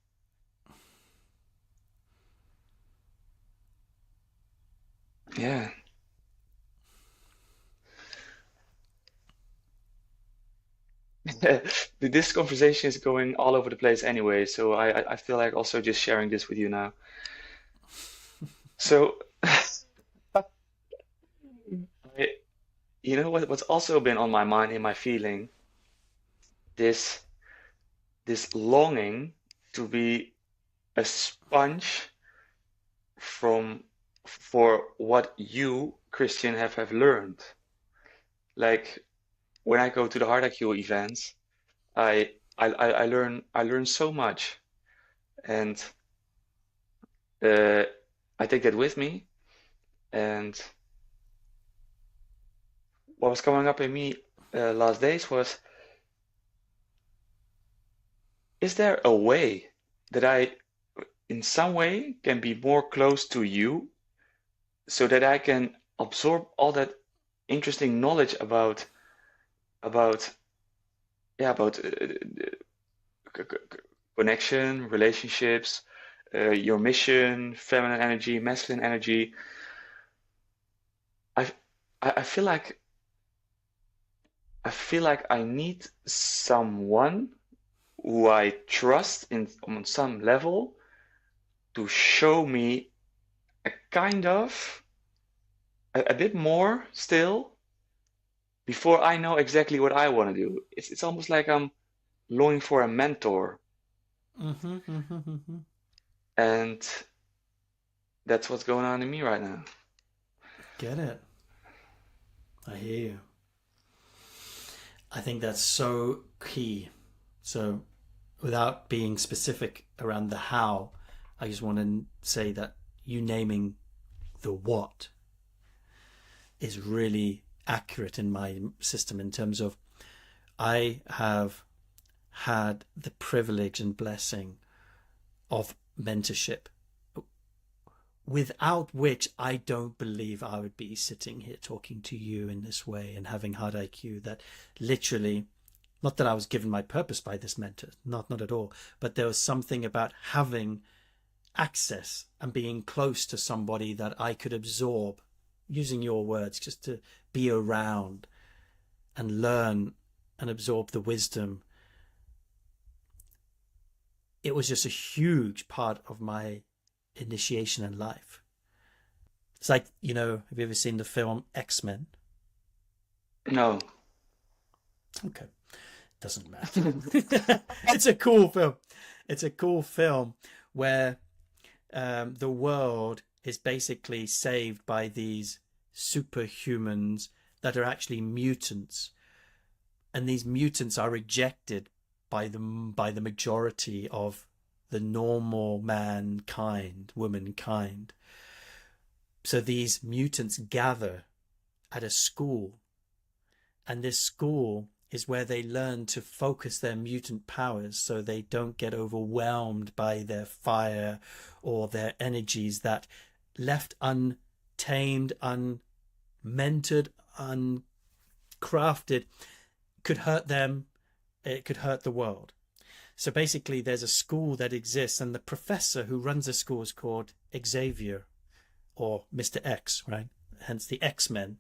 Speaker 1: yeah. This conversation is going all over the place anyway, so I feel like also just sharing this with you now. So, I, what's also been on my mind in my feeling, this this longing to be a sponge from for what you, Christian, have learned. Like when I go to the Heart IQ events, I learn so much, and uh, I take that with me. And what was coming up in me last days was, is there a way that I, in some way, can be more close to you so that I can absorb all that interesting knowledge about yeah about connection, relationships, your mission, feminine energy, masculine energy. I I feel like I need someone who I trust in on some level to show me a kind of a bit more still before I know exactly what I want to do. It's almost like I'm longing for a mentor, and that's what's going on in me right now.
Speaker 2: Get it? I hear you. I think that's so key. So, without being specific around the how, I just want to say that you naming the what is really accurate in my system in terms of I have had the privilege and blessing of mentorship, without which I don't believe I would be sitting here talking to you in this way and having hard IQ. That literally, not that I was given my purpose by this mentor, not at all, but there was something about having access and being close to somebody that I could absorb, using your words, just to be around and learn and absorb the wisdom. It was just a huge part of my initiation in life. It's like, have you ever seen the film X-Men?
Speaker 1: No.
Speaker 2: Okay, doesn't matter. It's a cool film. It's a cool film where the world is basically saved by these superhumans that are actually mutants, and these mutants are rejected by the majority of the normal mankind, womankind. So these mutants gather at a school, and this school is where they learn to focus their mutant powers so they don't get overwhelmed by their fire or their energies that, left untamed, unmentored, uncrafted, could hurt them. It could hurt the world. So basically there's a school that exists, and the professor who runs the school is called Xavier, or Mr. X, right? Hence the X-Men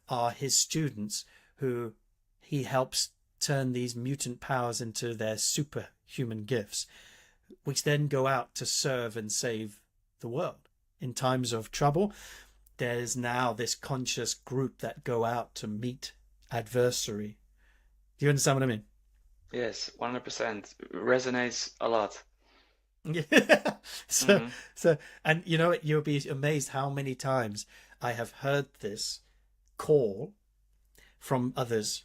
Speaker 2: are his students, who he helps turn these mutant powers into their superhuman gifts, which then go out to serve and save the world. In times of trouble, there's now this conscious group that go out to meet adversary. Do you understand what I mean?
Speaker 1: Yes, 100%. Resonates a lot.
Speaker 2: Yeah. so,
Speaker 1: Hmm.
Speaker 2: so, and you'll be amazed how many times I have heard this call from others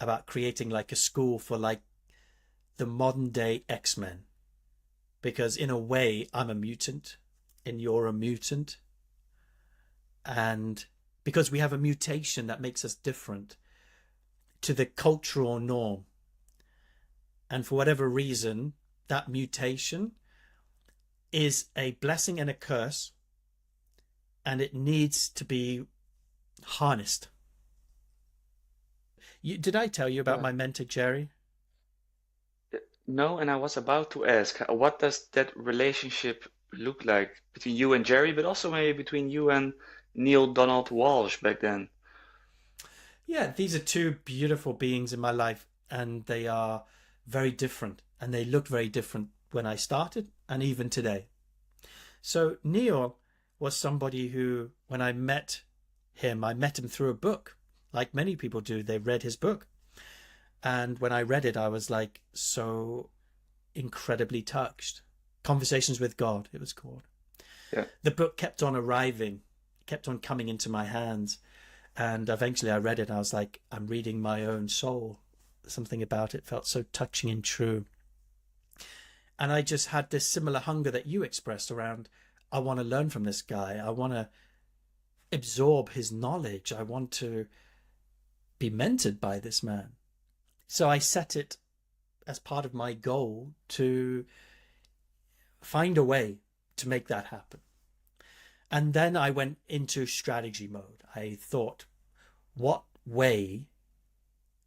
Speaker 2: about creating like a school for like the modern day X-Men. Because in a way, I'm a mutant and you're a mutant. And because we have a mutation that makes us different to the cultural norm. And for whatever reason, that mutation is a blessing and a curse, and it needs to be harnessed. Did I tell you about
Speaker 1: Yeah.
Speaker 2: my mentor, Jerry?
Speaker 1: No, and I was about to ask, what does that relationship look like between you and Jerry, but also maybe between you and Neil Donald Walsh back then?
Speaker 2: Yeah, these are two beautiful beings in my life, and they are very different, and they looked very different when I started and even today. So Neil was somebody who, when I met him through a book, like many people do. They read his book. And when I read it, I was like so incredibly touched. Conversations with God, it was called.
Speaker 1: Yeah.
Speaker 2: The book kept on arriving, kept on coming into my hands. And eventually I read it and I was like, I'm reading my own soul. Something about it felt so touching and true. And I just had this similar hunger that you expressed around, I want to learn from this guy. I want to absorb his knowledge. I want to be mentored by this man. So I set it as part of my goal to find a way to make that happen. And then I went into strategy mode. I thought, what way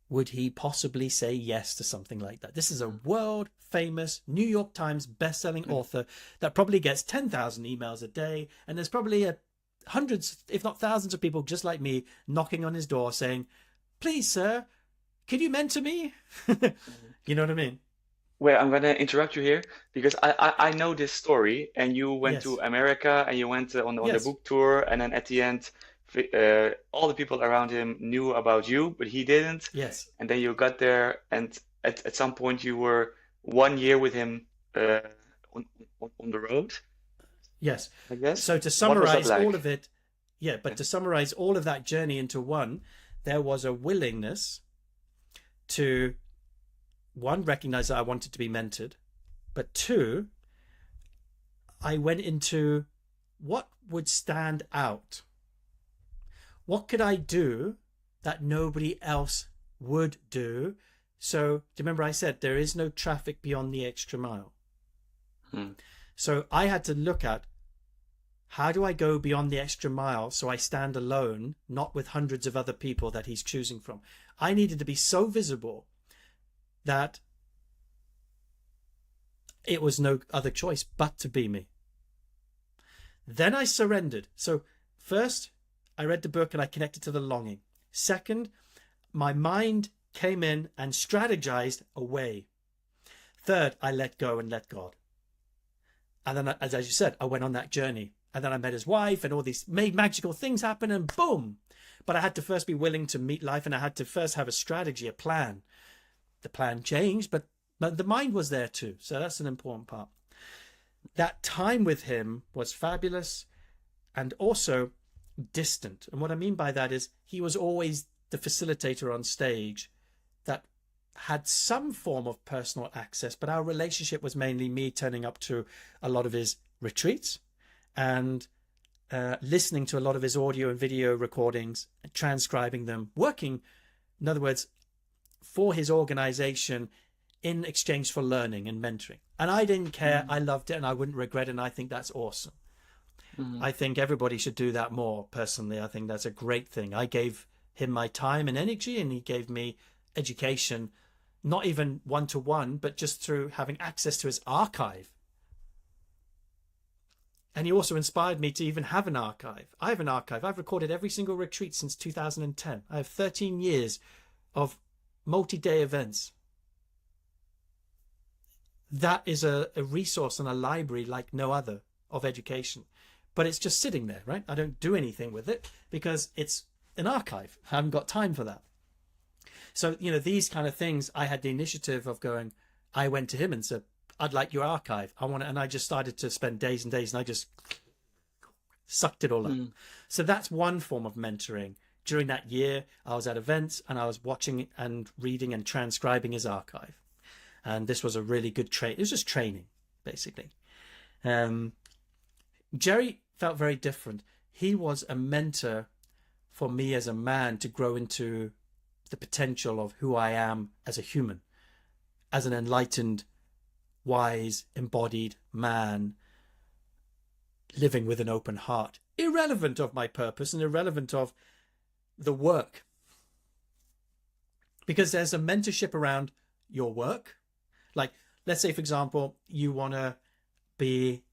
Speaker 2: would he possibly say yes to something like that? This is a world famous New York Times best-selling author that probably gets 10,000 emails a day. And there's probably hundreds, if not thousands of people just like me knocking on his door saying, please, sir, could you mentor me? You know what I mean?
Speaker 1: Wait, I'm gonna interrupt you here because I know this story, and you went to
Speaker 2: Yes.
Speaker 1: America and you went on the
Speaker 2: Yes.
Speaker 1: book tour, and then at the end, all the people around him knew about you, but he didn't.
Speaker 2: Yes.
Speaker 1: And then you got there, and at some point you were 1 year with him on, on the road,
Speaker 2: Yes.
Speaker 1: I guess.
Speaker 2: So to
Speaker 1: What was that
Speaker 2: summarize all
Speaker 1: like?
Speaker 2: of it, yeah, but
Speaker 1: Yeah.
Speaker 2: to summarize all of that journey into one, there was a willingness to, one, recognize that I wanted to be mentored, but two, I went into what would stand out. What could I do that nobody else would do? So, do you remember I said there is no traffic beyond the extra mile?
Speaker 1: Hmm.
Speaker 2: So I had to look at, how do I go beyond the extra mile so I stand alone, not with hundreds of other people that he's choosing from? I needed to be so visible that it was no other choice but to be me. Then I surrendered. So first, I read the book and I connected to the longing. Second, my mind came in and strategized a way. Third, I let go and let God. And then, as you said, I went on that journey. And then I met his wife and all these made magical things happen, and boom. But I had to first be willing to meet life, and I had to first have a strategy, a plan. The plan changed, but the mind was there too. So that's an important part. That time with him was fabulous and also distant. And what I mean by that is he was always the facilitator on stage that had some form of personal access, but our relationship was mainly me turning up to a lot of his retreats and listening to a lot of his audio and video recordings, transcribing them, working, in other words, for his organization in exchange for learning and mentoring. And I didn't care. I loved it and I wouldn't regret it. And I think that's awesome. I think everybody should do that more. Personally, I think that's a great thing. I gave him my time and energy, and he gave me education, not even one-to-one, but just through having access to his archive. And he also inspired me to even have an archive. I have an archive. I've recorded every single retreat since 2010. I have 13 years of multi-day events. That is a resource and a library like no other of education. But it's just sitting there, right? I don't do anything with it because it's an archive. I haven't got time for that. So, these kind of things, I had the initiative of going, I went to him and said, I'd like your archive. I want it. And I just started to spend days and days and I just sucked it all up. So that's one form of mentoring. During that year, I was at events and I was watching and reading and transcribing his archive. And this was a really good training. It was just training, basically. Jerry felt very different. he was a mentor for me as a man to grow into the potential of who I am as a human, as an enlightened, wise, embodied man living with an open heart, irrelevant of my purpose and irrelevant of the work. Because there's a mentorship around your work. Like, let's say, for example, you want to be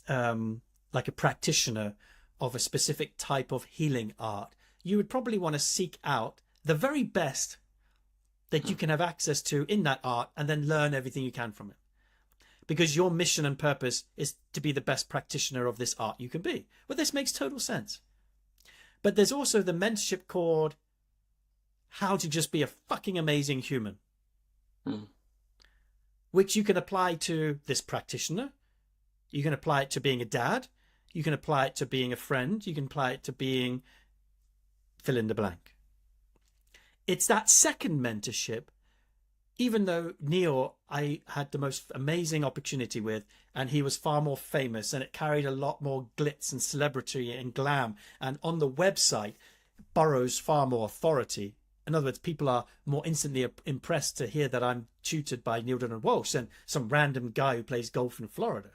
Speaker 2: like a practitioner of a specific type of healing art. You would probably want to seek out the very best that you can have access to in that art and then learn everything you can from it. Because your mission and purpose is to be the best practitioner of this art you can be. Well, this makes total sense. But there's also the mentorship called how to just be a fucking amazing human, which you can apply to this practitioner. You can apply it to being a dad. You can apply it to being a friend. You can apply it to being fill in the blank. It's that second mentorship, even though Neil, I had the most amazing opportunity with, and he was far more famous and it carried a lot more glitz and celebrity and glam. And on the website, borrows far more authority. In other words, people are more instantly impressed to hear that I'm tutored by Neil Donald Walsh than some random guy who plays golf in Florida.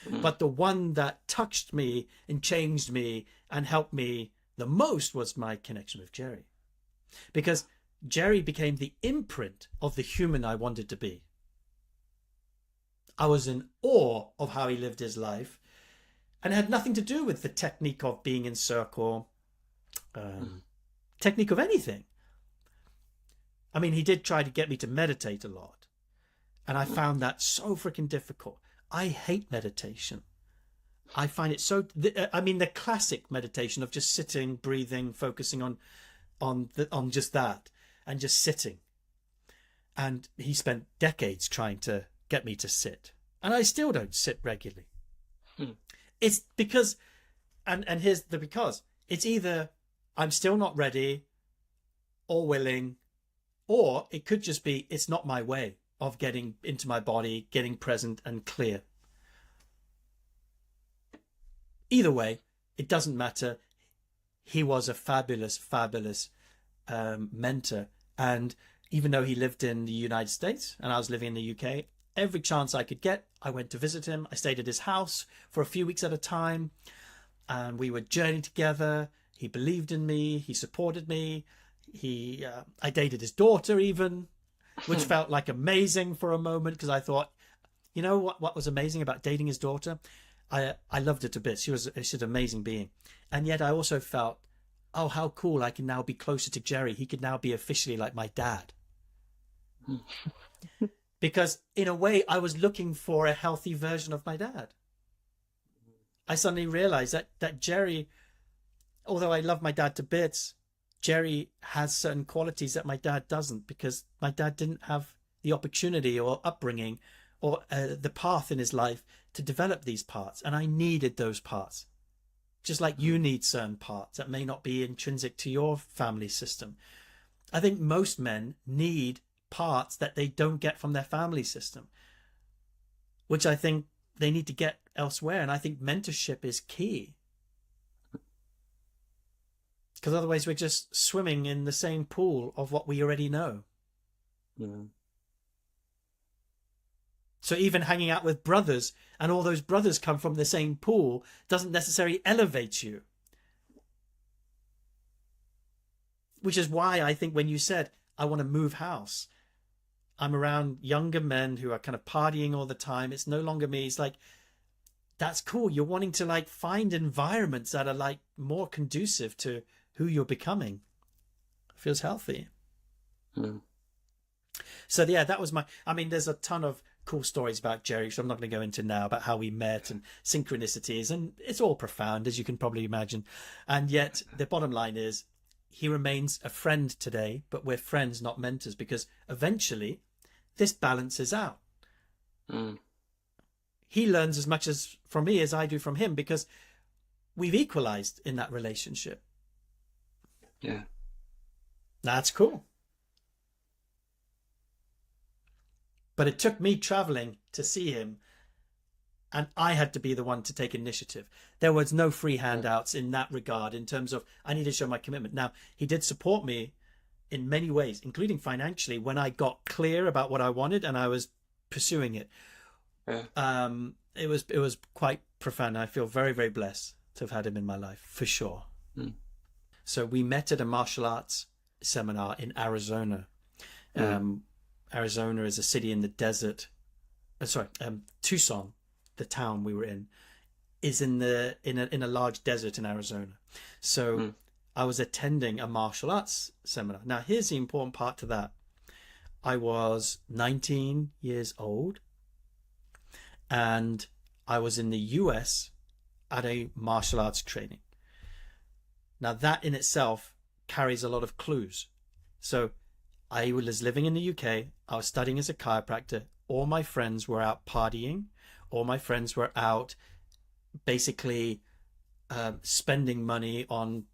Speaker 2: But the one that touched me and changed me and helped me the most was my connection with Jerry. Because Jerry became the imprint of the human I wanted to be. I was in awe of how he lived his life, and it had nothing to do with the technique of being in circle, technique of anything. I mean, he did try to get me to meditate a lot, and I found that so freaking difficult. I hate meditation. I find it so, I mean, the classic meditation of just sitting, breathing, focusing on just that and just sitting. And he spent decades trying to get me to sit. And I still don't sit regularly. It's because, and here's the because, it's either I'm still not ready or willing, or it could just be it's not my way of getting into my body, getting present and clear. Either way, it doesn't matter. He was a fabulous, fabulous mentor. And even though he lived in the United States and I was living in the UK, every chance I could get, I went to visit him. I stayed at his house for a few weeks at a time. And we would journey together. He believed in me. He supported me. I dated his daughter even, which felt like amazing for a moment, because I thought, you know what was amazing about dating his daughter? I loved her to bits. She's an amazing being. And yet I also felt, oh, how cool, I can now be closer to Jerry. He could now be officially like my dad. Because in a way, I was looking for a healthy version of my dad. I suddenly realized that Jerry, although I love my dad to bits, Jerry has certain qualities that my dad doesn't, because my dad didn't have the opportunity or upbringing or the path in his life to develop these parts. And I needed those parts. Just like you need certain parts that may not be intrinsic to your family system. I think most men need parts that they don't get from their family system, which I think they need to get elsewhere. And I think mentorship is key. Because otherwise we're just swimming in the same pool of what we already know.
Speaker 1: Yeah.
Speaker 2: So even hanging out with brothers and all those brothers come from the same pool doesn't necessarily elevate you. Which is why I think when you said, I want to move house, I'm around younger men who are kind of partying all the time. It's no longer me. It's like, that's cool. You're wanting to like find environments that are like more conducive to who you're becoming. It feels healthy. So yeah, that was I mean, there's a ton of cool stories about Jerry, which I'm not going to go into now, about how we met and synchronicities, and it's all profound, as you can probably imagine. And yet the bottom line is he remains a friend today, but we're friends, not mentors, because eventually this balances out. He learns as much as from me as I do from him, because we've equalized in that relationship.
Speaker 1: Yeah.
Speaker 2: That's cool. But it took me traveling to see him and I had to be the one to take initiative. There was no free handouts in that regard, in terms of I need to show my commitment. Now, he did support me in many ways, including financially, when I got clear about what I wanted and I was pursuing it.
Speaker 1: Yeah.
Speaker 2: It was quite profound. I feel very, very blessed to have had him in my life, for sure.
Speaker 1: Mm.
Speaker 2: So we met at a martial arts seminar in Arizona. Arizona is a city in the desert. Tucson, the town we were in, is in a large desert in Arizona. So I was attending a martial arts seminar. Now, here's the important part to that. I was 19 years old, and I was in the US at a martial arts training. Now, that in itself carries a lot of clues. So I was living in the UK. I was studying as a chiropractor. All my friends were out partying. All my friends were out basically spending money on,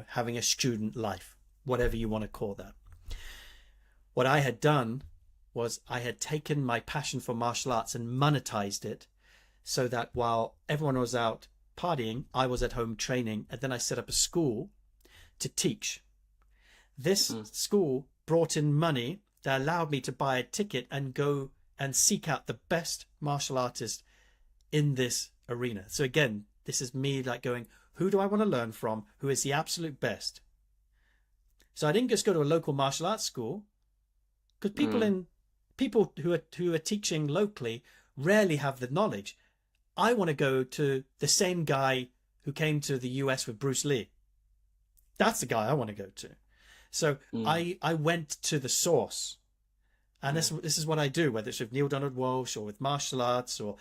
Speaker 2: having a student life, whatever you want to call that. What I had done was I had taken my passion for martial arts and monetized it, so that while everyone was out partying, I was at home training, and then I set up a school to teach. This school brought in money that allowed me to buy a ticket and go and seek out the best martial artist in this arena. So again, this is me like going, who do I want to learn from? Who is the absolute best? So I didn't just go to a local martial arts school, because people who are teaching locally rarely have the knowledge. I want to go to the same guy who came to the US with Bruce Lee. That's the guy I want to go to. So I went to the source. And this is what I do, whether it's with Neil Donald Walsh or with martial arts, or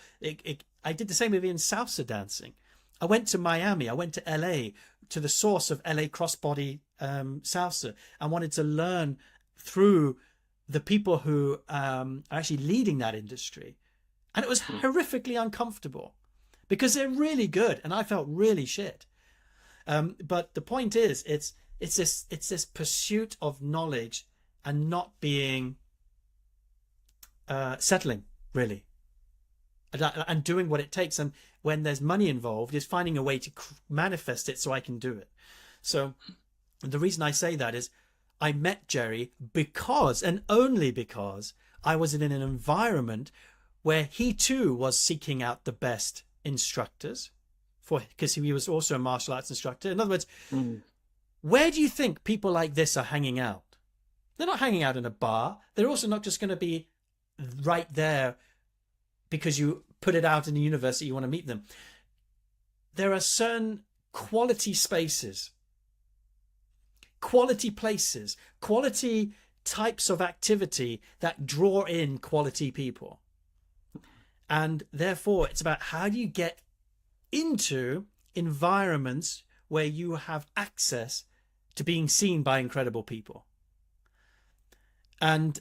Speaker 2: I did the same with in salsa dancing. I went to Miami, I went to LA, to the source of LA crossbody salsa. I wanted to learn through the people who are actually leading that industry. And it was horrifically uncomfortable, because they're really good and I felt really shit. But the point is, it's this pursuit of knowledge and not being settling, really, and doing what it takes. And when there's money involved, is finding a way to manifest it so I can do it. So the reason I say that is I met Jerry because, and only because, I was in an environment where he too was seeking out the best instructors, because he was also a martial arts instructor. In other words, where do you think people like this are hanging out? They're not hanging out in a bar. They're also not just going to be right there because you put it out in the universe that you want to meet them. There are certain quality spaces, quality places, quality types of activity that draw in quality people. And therefore, it's about how do you get into environments where you have access to being seen by incredible people. And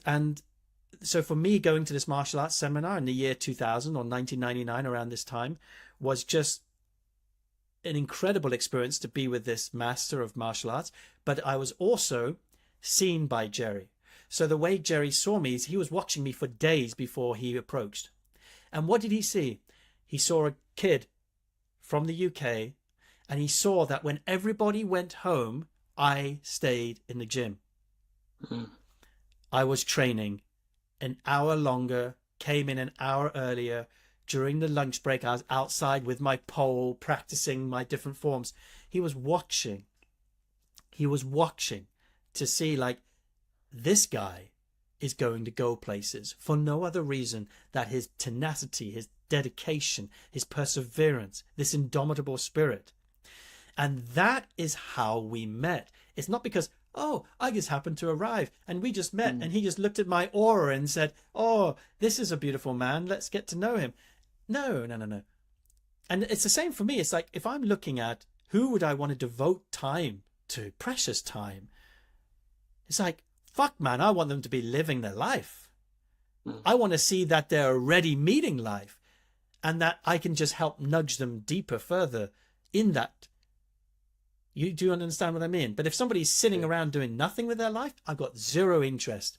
Speaker 2: so for me, going to this martial arts seminar in the year 2000 or 1999, around this time, was just an incredible experience to be with this master of martial arts. But I was also seen by Jerry. So the way Jerry saw me is he was watching me for days before he approached. And what did he see? He saw a kid from the UK, and he saw that when everybody went home, I stayed in the gym. I was training an hour longer, came in an hour earlier. During the lunch break, I was outside with my pole, practicing my different forms. He was watching. He was watching to see, like, this guy is going to go places for no other reason that his tenacity, his dedication, his perseverance, this indomitable spirit. And that is how we met. It's not because, oh, I just happened to arrive and we just met and he just looked at my aura and said, oh, this is a beautiful man, let's get to know him. No. And it's the same for me. It's like, if I'm looking at who would I want to devote time to, precious time, it's like, fuck, man, I want them to be living their life. I want to see that they're already meeting life and that I can just help nudge them deeper, further in that. You do understand what I mean? But if somebody's sitting around doing nothing with their life, I've got zero interest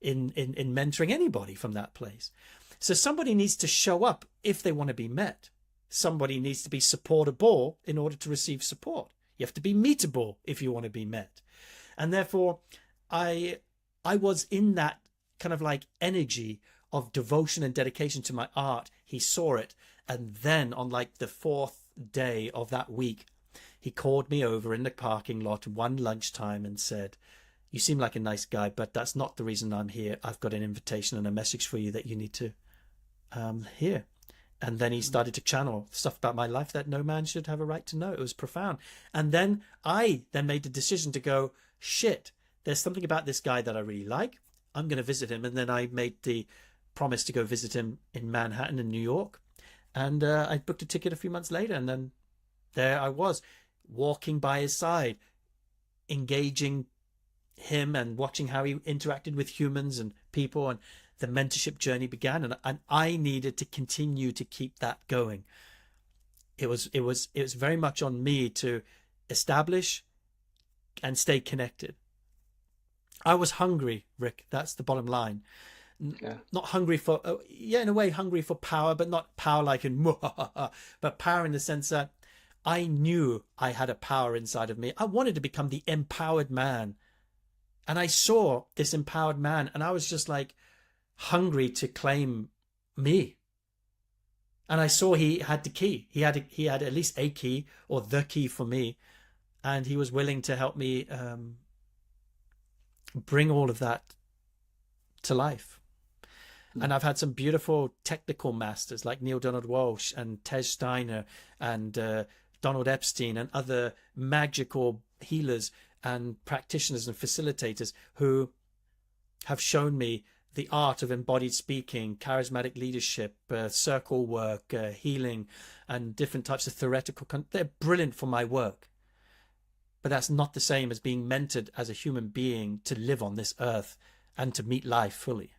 Speaker 2: in mentoring anybody from that place. So somebody needs to show up if they want to be met. Somebody needs to be supportable in order to receive support. You have to be meetable if you want to be met. And therefore, I was in that kind of like energy of devotion and dedication to my art. He saw it. And then on like the fourth day of that week, he called me over in the parking lot one lunchtime and said, "You seem like a nice guy, but that's not the reason I'm here. I've got an invitation and a message for you that you need to hear." And then he started to channel stuff about my life that no man should have a right to know. It was profound. And then I then made the decision to go, shit, there's something about this guy that I really like. I'm going to visit him. And then I made the promise to go visit him in Manhattan and New York. And I booked a ticket a few months later. And then there I was, walking by his side, engaging him and watching how he interacted with humans and people, and the mentorship journey began, and I needed to continue to keep that going. It was very much on me to establish and stay connected. I was hungry, Rick. That's the bottom line.
Speaker 1: Yeah.
Speaker 2: Not hungry for, in a way, hungry for power, but not power like in, but power in the sense that I knew I had a power inside of me. I wanted to become the empowered man. And I saw this empowered man, and I was just like hungry to claim me. And I saw he had the key. He had at least a key, or the key for me. And he was willing to help me bring all of that to life. And I've had some beautiful technical masters like Neil Donald Walsh and Tej Steiner and Donald Epstein and other magical healers and practitioners and facilitators who have shown me the art of embodied speaking, charismatic leadership, circle work, healing, and different types of theoretical. They're brilliant for my work. But that's not the same as being mentored as a human being to live on this earth and to meet life fully.